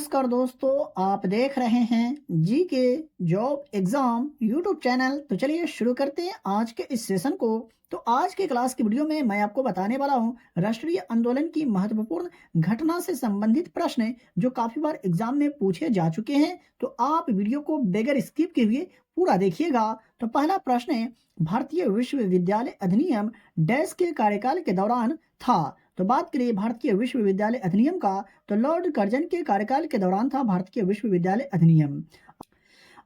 नमस्कार दोस्तों, आप देख रहे हैं जी के जॉब एग्जाम यूट्यूब चैनल। तो चलिए शुरू करते हैं आज के इस सेशन को। तो आज के क्लास की वीडियो में मैं आपको बताने वाला हूं राष्ट्रीय आंदोलन की महत्वपूर्ण घटना से संबंधित प्रश्न जो काफी बार एग्जाम में पूछे जा चुके हैं। तो आप वीडियो को बगैर स्किप किए हुए पूरा देखिएगा। तो पहला प्रश्न है, भारतीय विश्वविद्यालय अधिनियम डैश के कार्यकाल के दौरान था। तो बात करिए भारतीय विश्वविद्यालय अधिनियम का, तो लॉर्ड कर्जन के कार्यकाल के दौरान था भारतीय विश्वविद्यालय अधिनियम।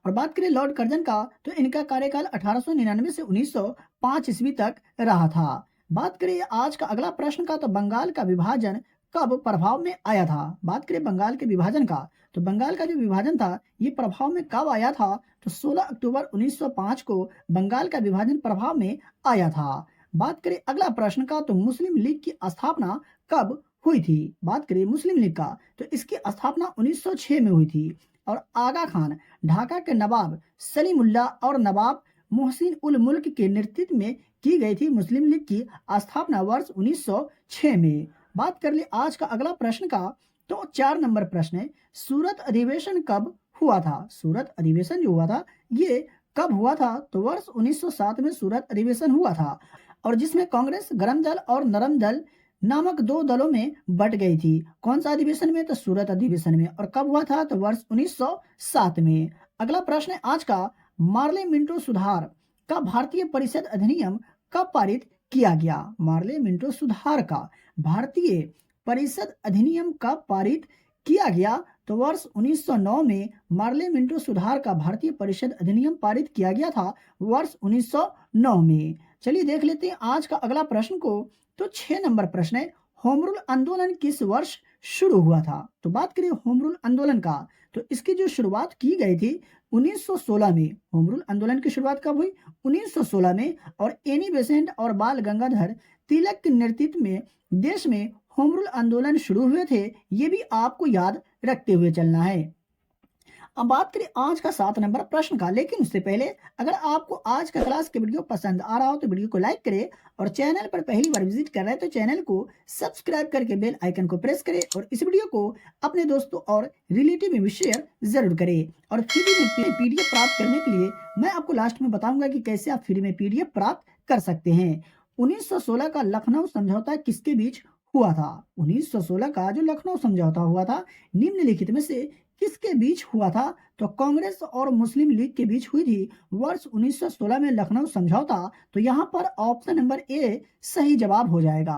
और बात करें लॉर्ड कर्जन का, तो इनका कार्यकाल 1899 से 1905 ईस्वी तक रहा था। बात करें आज का अगला प्रश्न का, तो बंगाल का विभाजन कब प्रभाव में आया था। बात करें बंगाल के विभाजन का, तो बंगाल का जो विभाजन था ये प्रभाव में कब आया था। तो 16 अक्टूबर 1905 को बंगाल का विभाजन प्रभाव में आया था। बात करें अगला प्रश्न का, तो मुस्लिम लीग की स्थापना कब हुई थी। बात करें मुस्लिम लीग का, तो इसकी स्थापना 1906 में हुई थी। और आगा खान, ढाका के नवाब सलीमुल्लाह और नवाब मोहसिन उल मुल्क के नेतृत्व में की गई थी मुस्लिम लीग की स्थापना वर्ष 1906 में। बात कर ले आज का अगला प्रश्न का, तो 4 नंबर प्रश्न है, सूरत अधिवेशन कब हुआ था। सूरत अधिवेशन जो हुआ था ये कब हुआ था, तो वर्ष 1907 में सूरत अधिवेशन हुआ था। और जिसमें कांग्रेस गरम दल और नरम दल नामक 2 दलों में बट गई थी। कौन सा अधिवेशन में, तो सूरत अधिवेशन में। और कब हुआ था, तो वर्ष 1907 में। अगला प्रश्न है आज का, मार्ले मिंटो सुधार का भारतीय परिषद अधिनियम कब पारित किया गया। मार्ले मिंटो सुधार का भारतीय परिषद अधिनियम कब पारित किया गया, तो वर्ष 1909 में मार्ले मिंटो सुधार का भारतीय परिषद अधिनियम पारित किया गया था वर्ष 1909 में। चलिए देख लेते हैं आज का अगला प्रश्न को। तो 6 नंबर प्रश्न है, होम रूल आंदोलन किस वर्ष शुरू हुआ था। तो बात करें होम रूल आंदोलन का, तो इसकी जो शुरुआत की गई थी 1916 में। होम रूल आंदोलन की शुरुआत कब हुई, 1916 में। और एनी बेसेंट और बाल गंगाधर तिलक के नेतृत्व में देश में होम रूल आंदोलन शुरू हुए थे। ये भी आपको याद रखते हुए चलना है। अब बात करें आज का 7 नंबर प्रश्न का, लेकिन उससे पहले अगर आपको आज का क्लास के वीडियो पसंद आ रहा हो तो वीडियो को लाइक करें, और चैनल पर पहली बार विजिट कर रहे हैं तो चैनल को सब्सक्राइब करके बेल आइकन को प्रेस करें, और इस वीडियो को अपने दोस्तों और रिलेटिव में भी शेयर जरूर करें। और फ्री में पीडीएफ प्राप्त करने के लिए मैं आपको लास्ट में बताऊंगा कि कैसे आप फ्री में पीडीएफ प्राप्त कर सकते हैं। 1916 का लखनऊ समझौता किसके बीच हुआ था। 1916 का जो लखनऊ समझौता हुआ था निम्नलिखित में से किसके बीच हुआ था, तो कांग्रेस और मुस्लिम लीग के बीच हुई थी वर्ष 1916 में लखनऊ समझौता। तो यहाँ पर ऑप्शन नंबर ए सही जवाब हो जाएगा।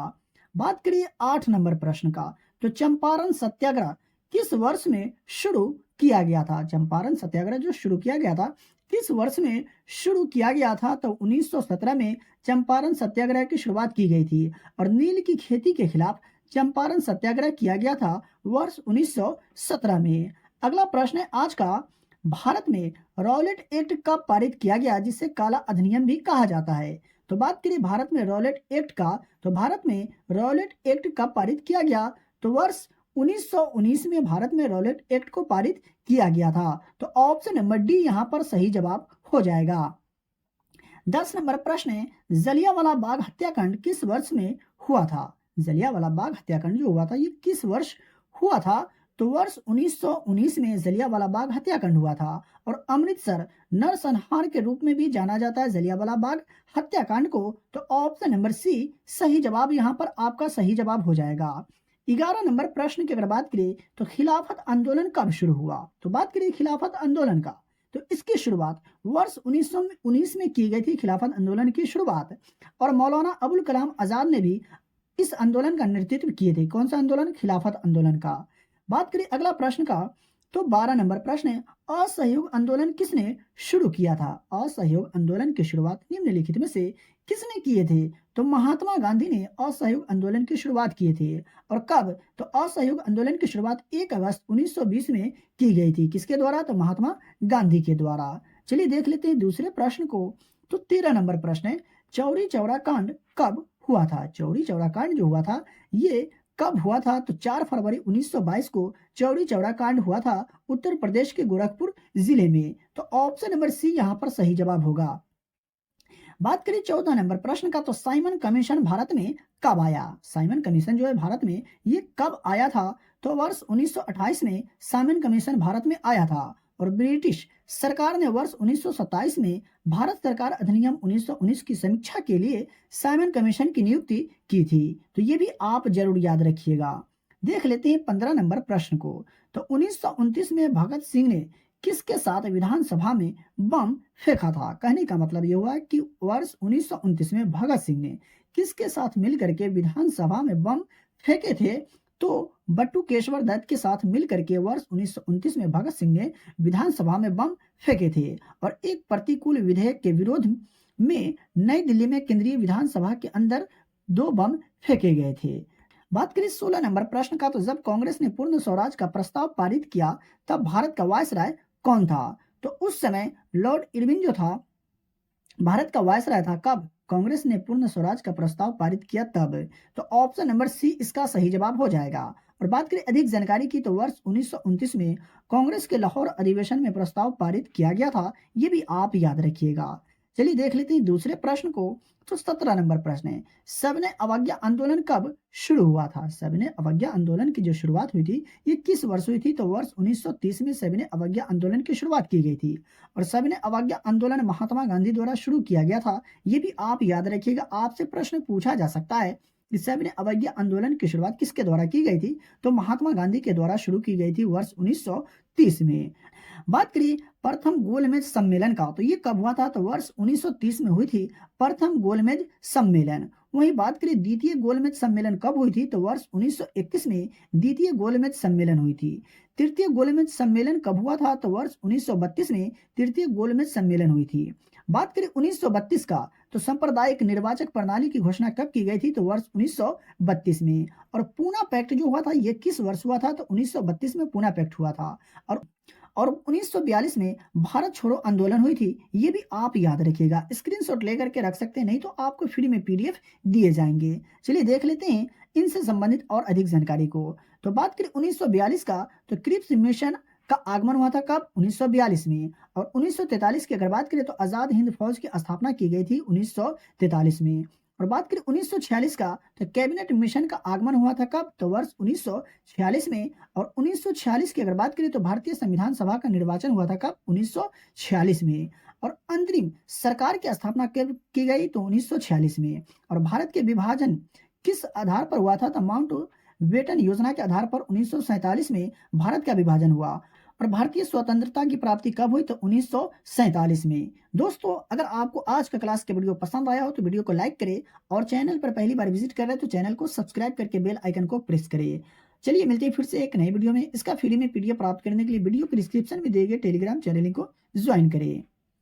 बात करिए 8 नंबर प्रश्न का, तो चंपारण सत्याग्रह किस वर्ष में शुरू किया गया था। चंपारण सत्याग्रह जो शुरू किया गया था किस वर्ष में शुरू किया गया था, तो 1917 में चंपारण सत्याग्रह की शुरुआत की गई थी। और नील की खेती के खिलाफ चंपारण सत्याग्रह किया गया था वर्ष 1917 में। अगला प्रश्न है आज का, भारत में रॉलेट एक्ट कब पारित किया गया जिसे काला अधिनियम भी कहा जाता है। तो बात करें भारत में रॉलेट एक्ट का, तो भारत में रॉलेट एक्ट कब पारित किया गया, तो वर्ष 1919 में भारत में रॉलेट एक्ट को पारित किया गया था। तो ऑप्शन नंबर डी यहाँ पर सही जवाब हो जाएगा। 10 नंबर प्रश्न है, जलियांवाला बाग हत्याकांड किस वर्ष में हुआ था। जलियांवाला बाग हत्याकांड जो हुआ था ये किस वर्ष हुआ था, तो वर्ष 1919 में जलियांवाला बाग हत्याकांड हुआ था। और अमृतसर नरसंहार के रूप में भी जाना जाता है जलियांवाला बाग हत्याकांड को। तो ऑप्शन नंबर सी सही जवाब यहाँ पर आपका सही जवाब हो जाएगा। 11 नंबर प्रश्न की अगर बात करें, तो खिलाफत आंदोलन कब शुरू हुआ। तो बात करें खिलाफत आंदोलन का, तो इसकी शुरुआत वर्ष 1919 में की गई थी खिलाफत आंदोलन की शुरुआत। और मौलाना अबुल कलाम आजाद ने भी इस आंदोलन का नेतृत्व किए थे। कौन सा आंदोलन, खिलाफत आंदोलन का। बात करें अगला प्रश्न का, तो 12 नंबर प्रश्न है, असहयोग आंदोलन किसने शुरू किया था। असहयोग आंदोलन की शुरुआत निम्नलिखित में से किसने किए थे, तो महात्मा गांधी ने असहयोग आंदोलन की शुरुआत किए थे। और कब, तो असहयोग आंदोलन की शुरुआत 1 अगस्त 1920 में की गई थी। किसके द्वारा, तो महात्मा गांधी के द्वारा। चलिए देख लेते हैं दूसरे प्रश्न को। तो 13 नंबर प्रश्न है, चौरी चौरा कांड कब हुआ था। चौरी चौरा कांड जो हुआ था ये कब हुआ था, तो 4 फरवरी 1922 को चौरी चौरा कांड हुआ था उत्तर प्रदेश के गोरखपुर जिले में। तो ऑप्शन नंबर सी यहाँ पर सही जवाब होगा। बात करें 14 नंबर प्रश्न का, तो साइमन कमीशन भारत में कब आया। साइमन कमीशन जो है भारत में ये कब आया था, तो वर्ष 1928 में साइमन कमीशन भारत में आया था और ब्रिटिश सरकार ने वर्ष 1927 में भारत सरकार अधिनियम 1919 की समीक्षा के लिए साइमन कमीशन की नियुक्ति की थी। तो ये भी आप जरूर याद रखिएगा। देख लेते हैं 15 नंबर प्रश्न को। तो 1929 में भगत सिंह ने किसके साथ विधानसभा में बम फेंका था? कहने का मतलब यह हुआ कि वर्ष 1929 में भगत सिंह ने किसके साथ मिलकर के विधानसभा में बम फेंके थे? तो बट्टू केशवर दत्त के साथ मिलकर के वर्ष 1929 में भगत सिंह ने विधानसभा में बम फेंके थे और एक प्रतिकूल विधेयक के विरोध में नई दिल्ली में केंद्रीय विधानसभा के अंदर 2 बम फेंके गए थे। बात करें 16 नंबर प्रश्न का, तो जब कांग्रेस ने पूर्ण स्वराज का प्रस्ताव पारित किया तब भारत का वायसराय कौन था? तो उस समय लॉर्ड इरविन जो था भारत का वायसराय था। कब कांग्रेस ने पूर्ण स्वराज का प्रस्ताव पारित किया? तब। तो ऑप्शन नंबर सी इसका सही जवाब हो जाएगा। और बात करें अधिक जानकारी की, तो वर्ष 1929 में कांग्रेस के लाहौर अधिवेशन में प्रस्ताव पारित किया गया था। ये भी आप याद रखिएगा। चलिए देख लेते हैं दूसरे प्रश्न को। तो 17 नंबर प्रश्न है, सविनय अवज्ञा आंदोलन कब शुरू हुआ था? सविनय अवज्ञा आंदोलन की जो शुरुआत हुई थी ये किस वर्ष हुई थी? तो वर्ष 1930 में सविनय अवज्ञा आंदोलन की शुरुआत की गई थी और सविनय अवज्ञा आंदोलन महात्मा गांधी द्वारा शुरू किया गया था। ये भी आप याद रखिएगा। आपसे प्रश्न पूछा जा सकता है कि सविनय अवज्ञा आंदोलन की शुरुआत किसके द्वारा की गई थी? तो महात्मा गांधी के द्वारा शुरू की गई थी वर्ष 1930 में। बात करिए प्रथम गोलमेज सम्मेलन का, तो ये कब हुआ था? तो वर्ष 1930 में हुई थी प्रथम गोलमेज सम्मेलन। वहीं बात करिए द्वितीय गोलमेज सम्मेलन कब हुई थी? तो वर्ष 1921 में द्वितीय गोलमेज सम्मेलन हुई थी। तृतीय गोलमेज सम्मेलन कब हुआ था? तो वर्ष 1932 में तृतीय गोलमेज सम्मेलन हुई थी। बात करें 1932 का, तो सांप्रदायिक निर्वाचक प्रणाली की घोषणा कब की गई थी? तो वर्ष 1932 में। और पूना पैक्ट जो हुआ था ये किस वर्ष हुआ था? तो 1932 में पूना पैक्ट हुआ था। और 1942 में भारत छोड़ो आंदोलन हुई थी। ये भी आप याद रखिएगा, स्क्रीनशॉट लेकर के रख सकते हैं, नहीं तो आपको फ्री में पीडीएफ दिए जाएंगे। चलिए देख लेते हैं इनसे संबंधित और अधिक जानकारी को। तो बात करें 1942 का, तो क्रिप्स मिशन का आगमन हुआ था कब? 1942 में। और 1943 की अगर बात करें तो आजाद हिंद फौज की स्थापना की गई थी 1943 में। और बात करें 1946 का, तो कैबिनेट मिशन का आगमन हुआ था कब? तो वर्ष 1946 में। और 1946 की अगर बात करें तो भारतीय संविधान सभा का निर्वाचन हुआ था कब? 1946 में। और अंतरिम सरकार की स्थापना कब की गई? तो 1946 में। और भारत के विभाजन किस आधार पर हुआ था? तो माउंट बेटन योजना के आधार पर 1947 में भारत का विभाजन हुआ। और भारतीय स्वतंत्रता की प्राप्ति कब हुई? तो 1947 में। दोस्तों अगर आपको आज का क्लास के वीडियो पसंद आया हो तो वीडियो को लाइक करें और चैनल पर पहली बार विजिट कर रहे हैं तो चैनल को सब्सक्राइब करके बेल आइकन को प्रेस करिए। चलिए मिलते हैं फिर से एक नई वीडियो में। इसका फ्री में पीडीएफ प्राप्त करने के लिए वीडियो के डिस्क्रिप्शन में दिए गए टेलीग्राम चैनल को ज्वाइन करिए।